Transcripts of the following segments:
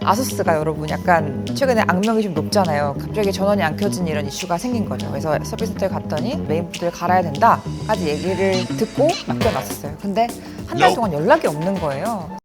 아수스가 여러분 약간 최근에 악명이 좀 높잖아요. 갑자기 전원이 안 켜진 이런 이슈가 생긴 거죠. 그래서 서비스 센터에 갔더니 메인보드를 갈아야 된다까지 얘기를 듣고 맡겨놨었어요. 근데 한 달 동안 연락이 없는 거예요.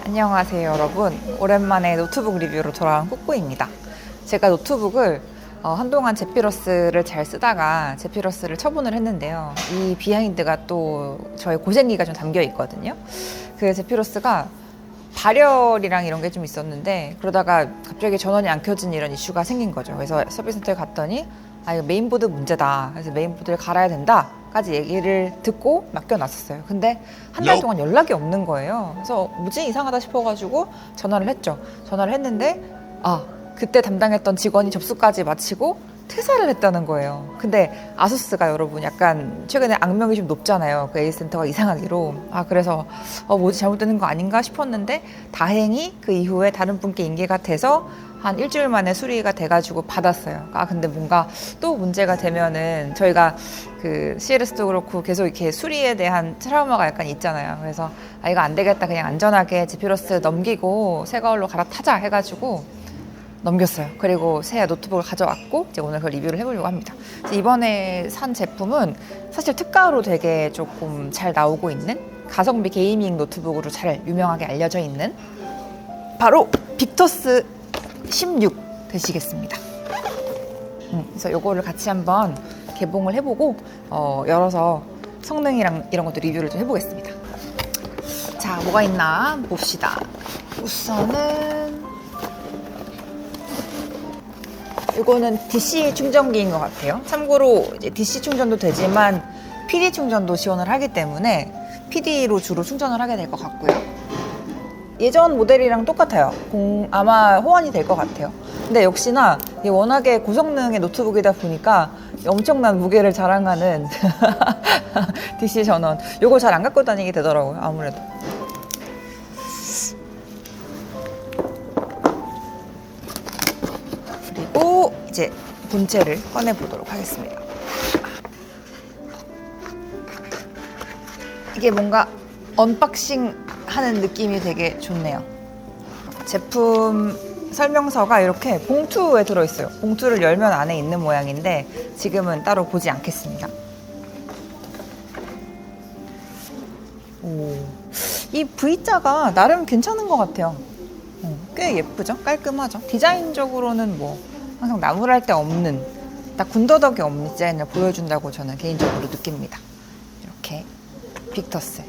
안녕하세요 여러분, 오랜만에 노트북 리뷰로 돌아온 꾸꾸입니다. 제가 노트북을 한동안 제피러스를 잘 쓰다가 제피러스를 처분을 했는데요. 이 비하인드가 또 저의 고생기가 좀 담겨 있거든요. 그 제피러스가 발열이랑 이런 게 좀 있었는데 그러다가 갑자기 전원이 안 켜진 이런 이슈가 생긴 거죠. 그래서 서비스 센터에 갔더니 이거 메인보드 문제다. 그래서 메인보드를 갈아야 된다 까지 얘기를 듣고 맡겨놨었어요. 근데 한 달 동안 연락이 없는 거예요. 그래서 뭐지 이상하다 싶어가지고 전화를 했죠. 전화를 했는데 그때 담당했던 직원이 접수까지 마치고 퇴사를 했다는 거예요. 근데 아수스가 여러분 약간 최근에 악명이 좀 높잖아요. 그 A센터가 이상하기로. 그래서 뭐지 잘못되는 거 아닌가 싶었는데 다행히 그 이후에 다른 분께 인계가 돼서 한 일주일 만에 수리가 돼가지고 받았어요. 근데 뭔가 또 문제가 되면은 저희가 그 CLS도 그렇고 계속 이렇게 수리에 대한 트라우마가 약간 있잖아요. 그래서 이거 안 되겠다. 그냥 안전하게 제피러스 넘기고 새 걸로 갈아타자 해가지고 넘겼어요. 그리고 새 노트북을 가져왔고 이제 오늘 그 리뷰를 해보려고 합니다. 이번에 산 제품은 사실 특가로 되게 조금 잘 나오고 있는 가성비 게이밍 노트북으로 잘 유명하게 알려져 있는 바로 빅터스 16 되시겠습니다. 그래서 요거를 같이 한번 개봉을 해보고 열어서 성능이랑 이런 것도 리뷰를 좀 해보겠습니다. 자, 뭐가 있나 봅시다. 우선은 이거는 DC 충전기인 것 같아요. 참고로 이제 DC 충전도 되지만 PD 충전도 지원을 하기 때문에 PD로 주로 충전을 하게 될 것 같고요. 예전 모델이랑 똑같아요. 아마 호환이 될 것 같아요. 근데 역시나 이게 워낙에 고성능의 노트북이다 보니까 엄청난 무게를 자랑하는 DC 전원. 이거 잘 안 갖고 다니게 되더라고요. 아무래도. 그리고 이제 본체를 꺼내 보도록 하겠습니다. 이게 뭔가 언박싱 하는 느낌이 되게 좋네요. 제품 설명서가 이렇게 봉투에 들어있어요. 봉투를 열면 안에 있는 모양인데 지금은 따로 보지 않겠습니다. 이 V자가 나름 괜찮은 것 같아요. 꽤 예쁘죠? 깔끔하죠? 디자인적으로는 뭐 항상 나무랄 데 없는 딱 군더더기 없는 디자인을 보여준다고 저는 개인적으로 느낍니다. 이렇게 빅터스.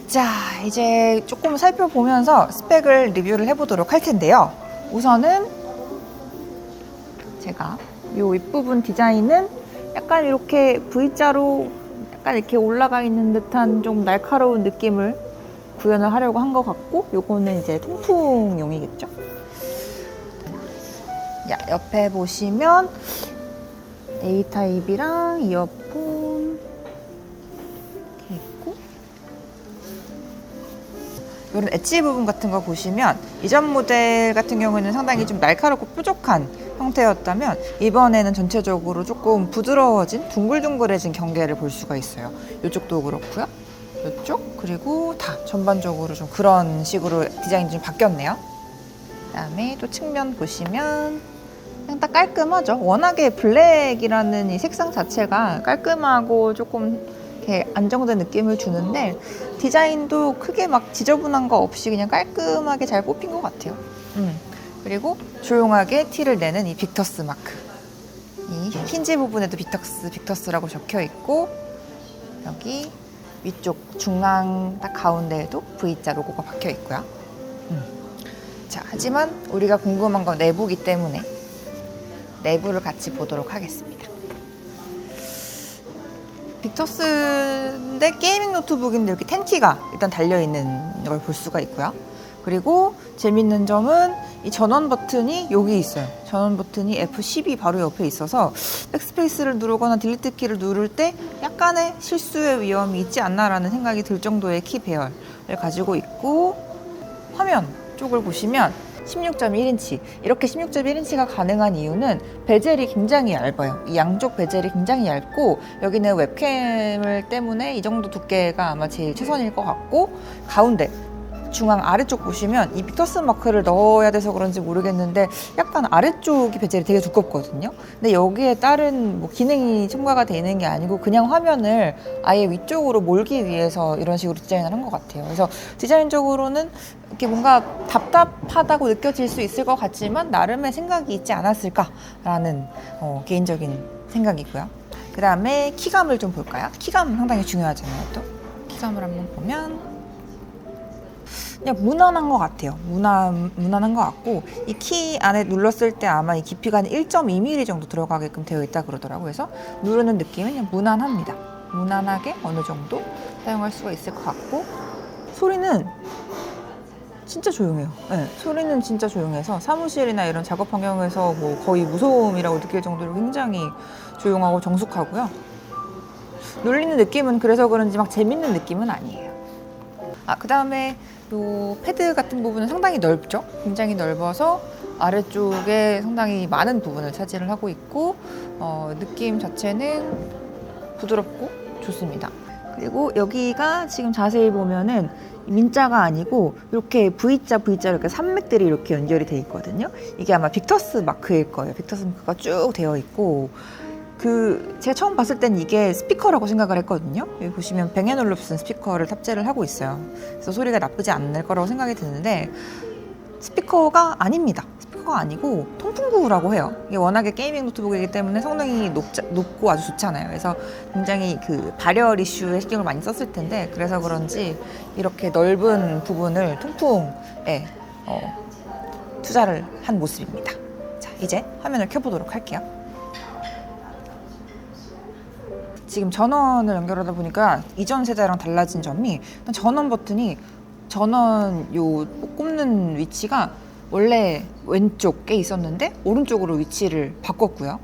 자, 이제 조금 살펴보면서 스펙을 리뷰를 해보도록 할 텐데요. 우선은 제가 이 윗부분 디자인은 약간 이렇게 V자로 약간 이렇게 올라가 있는 듯한 좀 날카로운 느낌을 구현을 하려고 한 것 같고, 요거는 이제 통풍용이겠죠? 옆에 보시면 A타입이랑 이어폰 이렇게 있고, 이런 엣지 부분 같은 거 보시면 이전 모델 같은 경우에는 상당히 좀 날카롭고 뾰족한 형태였다면 이번에는 전체적으로 조금 부드러워진 둥글둥글해진 경계를 볼 수가 있어요. 이쪽도 그렇고요. 이쪽 그리고 다 전반적으로 좀 그런 식으로 디자인이 좀 바뀌었네요. 그다음에 또 측면 보시면 그냥 딱 깔끔하죠. 워낙에 블랙이라는 이 색상 자체가 깔끔하고 조금 이렇게 안정된 느낌을 주는데 디자인도 크게 막 지저분한 거 없이 그냥 깔끔하게 잘 뽑힌 것 같아요. 그리고 조용하게 티를 내는 이 빅터스 마크. 이 힌지 부분에도 빅터스라고 적혀 있고 여기 위쪽 중앙 딱 가운데에도 V자 로고가 박혀 있고요. 자, 하지만 우리가 궁금한 건 내부이기 때문에 내부를 같이 보도록 하겠습니다. 빅터스인데 게이밍 노트북인데 이렇게 텐티가 일단 달려있는 걸 볼 수가 있고요. 그리고 재밌는 점은 이 전원 버튼이 여기 있어요. 전원 버튼이 F12 바로 옆에 있어서 백스페이스를 누르거나 딜리트 키를 누를 때 약간의 실수의 위험이 있지 않나라는 생각이 들 정도의 키 배열을 가지고 있고, 화면 쪽을 보시면 16.1인치 이렇게 16.1인치가 가능한 이유는 베젤이 굉장히 얇아요. 이 양쪽 베젤이 굉장히 얇고 여기는 웹캠을 때문에 이 정도 두께가 아마 제일 최선일 것 같고, 가운데 중앙 아래쪽 보시면 이 빅터스 마크를 넣어야 돼서 그런지 모르겠는데 약간 아래쪽이 베젤이 되게 두껍거든요. 근데 여기에 다른 뭐 기능이 첨가가 되어 있는 게 아니고 그냥 화면을 아예 위쪽으로 몰기 위해서 이런 식으로 디자인을 한 것 같아요. 그래서 디자인적으로는 이렇게 뭔가 답답하다고 느껴질 수 있을 것 같지만 나름의 생각이 있지 않았을까라는 개인적인 생각이고요. 그 다음에 키감을 좀 볼까요? 키감 상당히 중요하잖아요. 또 키감을 한번 보면 그냥 무난한 것 같아요. 무난한 것 같고 이 키 안에 눌렀을 때 아마 이 깊이가 한 1.2mm 정도 들어가게끔 되어 있다 그러더라고요. 그래서 누르는 느낌은 그냥 무난합니다. 무난하게 어느 정도 사용할 수가 있을 것 같고 소리는 진짜 조용해요. 네, 소리는 진짜 조용해서 사무실이나 이런 작업 환경에서 뭐 거의 무소음이라고 느낄 정도로 굉장히 조용하고 정숙하고요. 눌리는 느낌은 그래서 그런지 막 재밌는 느낌은 아니에요. 그 다음에 요 패드 같은 부분은 상당히 넓죠. 굉장히 넓어서 아래쪽에 상당히 많은 부분을 차지를 하고 있고 느낌 자체는 부드럽고 좋습니다. 그리고 여기가 지금 자세히 보면은 민자가 아니고 이렇게 V자 이렇게 산맥들이 이렇게 연결이 돼 있거든요. 이게 아마 빅터스 마크일 거예요. 빅터스 마크가 쭉 되어 있고 제가 처음 봤을 땐 이게 스피커라고 생각을 했거든요. 여기 보시면 뱅앤올룹슨 스피커를 탑재를 하고 있어요. 그래서 소리가 나쁘지 않을 거라고 생각이 드는데 스피커가 아닙니다. 스피커가 아니고 통풍구라고 해요. 이게 워낙에 게이밍 노트북이기 때문에 성능이 높고 아주 좋잖아요. 그래서 굉장히 그 발열 이슈에 신경을 많이 썼을 텐데 그래서 그런지 이렇게 넓은 부분을 통풍에 투자를 한 모습입니다. 자, 이제 화면을 켜보도록 할게요. 지금 전원을 연결하다 보니까 이전 세대랑 달라진 점이 전원 버튼이 전원 요 꼽는 위치가 원래 왼쪽에 있었는데 오른쪽으로 위치를 바꿨고요.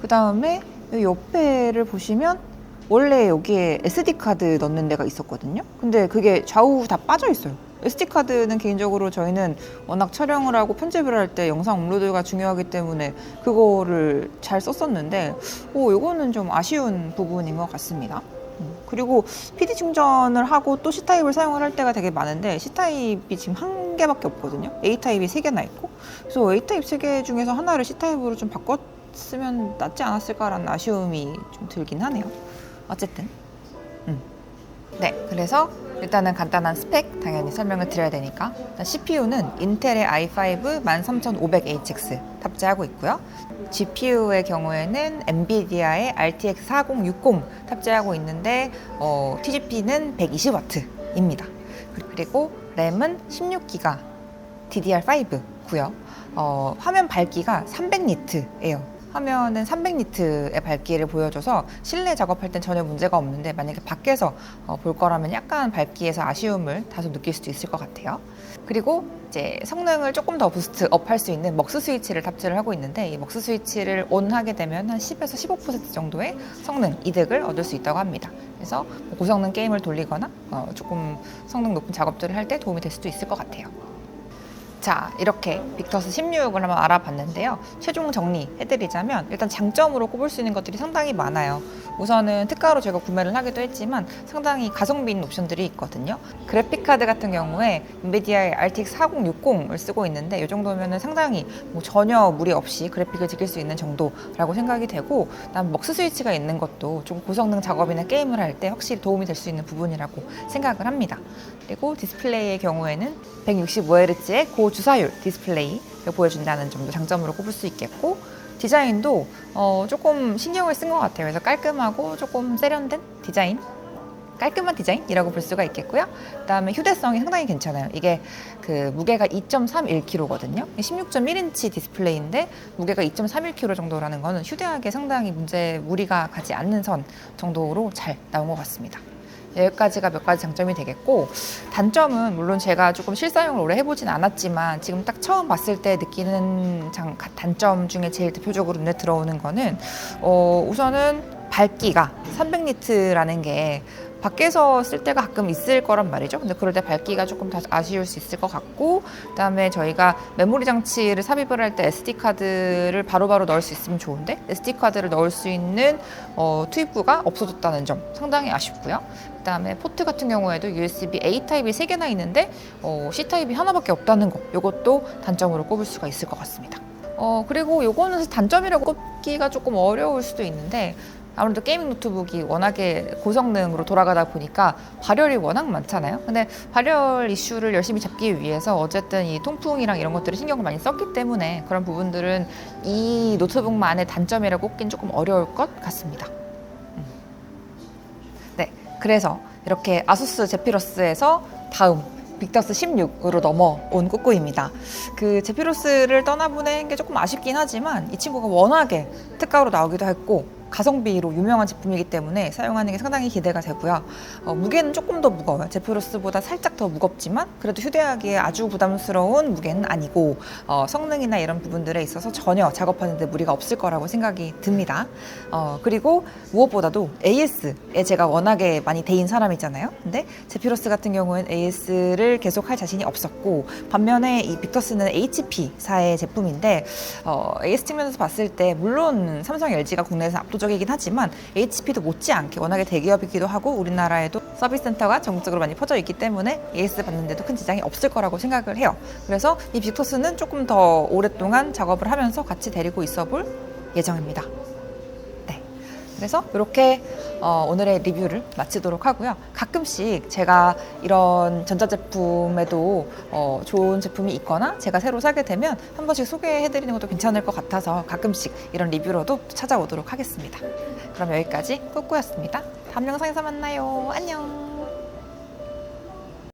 그 다음에 옆에를 보시면 원래 여기에 SD카드 넣는 데가 있었거든요. 근데 그게 좌우 다 빠져 있어요. SD카드는 개인적으로 저희는 워낙 촬영을 하고 편집을 할 때 영상 업로드가 중요하기 때문에 그거를 잘 썼었는데 이거는 좀 아쉬운 부분인 것 같습니다. 그리고 PD 충전을 하고 또 C타입을 사용을 할 때가 되게 많은데 C타입이 지금 한 개밖에 없거든요. A타입이 3개나 있고 그래서 A타입 3개 중에서 하나를 C타입으로 좀 바꿨으면 낫지 않았을까라는 아쉬움이 좀 들긴 하네요. 어쨌든 네, 그래서 일단은 간단한 스펙 당연히 설명을 드려야 되니까 일단 CPU는 인텔의 i5 13500HX 탑재하고 있고요. GPU의 경우에는 엔비디아의 RTX 4060 tab재하고 있는데 TGP는 120W입니다. 그리고 램은 16GB DDR5고요. 화면 밝기가 300니트예요. 화면은 300니트의 밝기를 보여줘서 실내 작업할 땐 전혀 문제가 없는데 만약에 밖에서 볼 거라면 약간 밝기에서 아쉬움을 다소 느낄 수도 있을 것 같아요. 그리고 이제 성능을 조금 더 부스트업 할 수 있는 먹스 스위치를 탑재를 하고 있는데 이 먹스 스위치를 온하게 되면 한 10에서 15% 정도의 성능 이득을 얻을 수 있다고 합니다. 그래서 고성능 게임을 돌리거나 조금 성능 높은 작업들을 할 때 도움이 될 수도 있을 것 같아요. 자, 이렇게 빅터스 16을 한번 알아봤는데요. 최종 정리해드리자면 일단 장점으로 꼽을 수 있는 것들이 상당히 많아요. 우선은 특가로 제가 구매를 하기도 했지만 상당히 가성비 있는 옵션들이 있거든요. 그래픽카드 같은 경우에 엔비디아의 RTX 4060을 쓰고 있는데 이 정도면 상당히 전혀 무리 없이 그래픽을 즐길 수 있는 정도라고 생각이 되고 그다음 먹스 스위치가 있는 것도 좀 고성능 작업이나 게임을 할 때 확실히 도움이 될 수 있는 부분이라고 생각을 합니다. 그리고 디스플레이의 경우에는 165Hz의 고주사율 디스플레이를 보여준다는 점도 장점으로 꼽을 수 있겠고 디자인도 조금 신경을 쓴 것 같아요. 그래서 깔끔하고 조금 세련된 디자인, 깔끔한 디자인이라고 볼 수가 있겠고요. 그다음에 휴대성이 상당히 괜찮아요. 이게 그 무게가 2.31kg거든요. 16.1인치 디스플레이인데 무게가 2.31kg 정도라는 거는 휴대하기에 상당히 무리가 가지 않는 선 정도로 잘 나온 것 같습니다. 여기까지가 몇 가지 장점이 되겠고 단점은 물론 제가 조금 실사용을 오래 해보진 않았지만 지금 딱 처음 봤을 때 느끼는 단점 중에 제일 대표적으로 눈에 들어오는 거는 우선은 밝기가 300니트라는 게 밖에서 쓸 때가 가끔 있을 거란 말이죠. 근데 그럴 때 밝기가 조금 더 아쉬울 수 있을 것 같고, 그다음에 저희가 메모리 장치를 삽입을 할 때 SD 카드를 바로바로 넣을 수 있으면 좋은데 SD 카드를 넣을 수 있는 투입부가 없어졌다는 점 상당히 아쉽고요. 그다음에 포트 같은 경우에도 USB A 타입이 3개나 있는데 C 타입이 하나밖에 없다는 거, 이것도 단점으로 꼽을 수가 있을 것 같습니다. 그리고 요거는 단점이라고 꼽기가 조금 어려울 수도 있는데, 아무래도 게이밍 노트북이 워낙에 고성능으로 돌아가다 보니까 발열이 워낙 많잖아요. 근데 발열 이슈를 열심히 잡기 위해서 어쨌든 이 통풍이랑 이런 것들을 신경을 많이 썼기 때문에 그런 부분들은 이 노트북만의 단점이라고 꼽긴 조금 어려울 것 같습니다. 네, 그래서 이렇게 아수스 제피러스에서 다음 빅터스 16으로 넘어온 꾸꾸입니다. 그 제피러스를 떠나보낸 게 조금 아쉽긴 하지만 이 친구가 워낙에 특가로 나오기도 했고 가성비로 유명한 제품이기 때문에 사용하는 게 상당히 기대가 되고요. 무게는 조금 더 무거워요. 제피러스보다 살짝 더 무겁지만 그래도 휴대하기에 아주 부담스러운 무게는 아니고 성능이나 이런 부분들에 있어서 전혀 작업하는 데 무리가 없을 거라고 생각이 듭니다. 그리고 무엇보다도 AS에 제가 워낙에 많이 대인 사람이잖아요. 근데 제피러스 같은 경우는 AS를 계속 할 자신이 없었고, 반면에 이 빅터스는 HP사의 제품인데 AS 측면에서 봤을 때 물론 삼성, LG가 국내에서 압도적이긴 하지만 HP도 못지않게 워낙에 대기업이기도 하고 우리나라에도 서비스 센터가 전국적으로 많이 퍼져 있기 때문에 AS 받는데도 큰 지장이 없을 거라고 생각을 해요. 그래서 이 빅터스는 조금 더 오랫동안 작업을 하면서 같이 데리고 있어 볼 예정입니다. 그래서 이렇게 오늘의 리뷰를 마치도록 하고요. 가끔씩 제가 이런 전자제품에도 좋은 제품이 있거나 제가 새로 사게 되면 한 번씩 소개해드리는 것도 괜찮을 것 같아서 가끔씩 이런 리뷰로도 찾아오도록 하겠습니다. 그럼 여기까지 꾸꾸였습니다. 다음 영상에서 만나요. 안녕.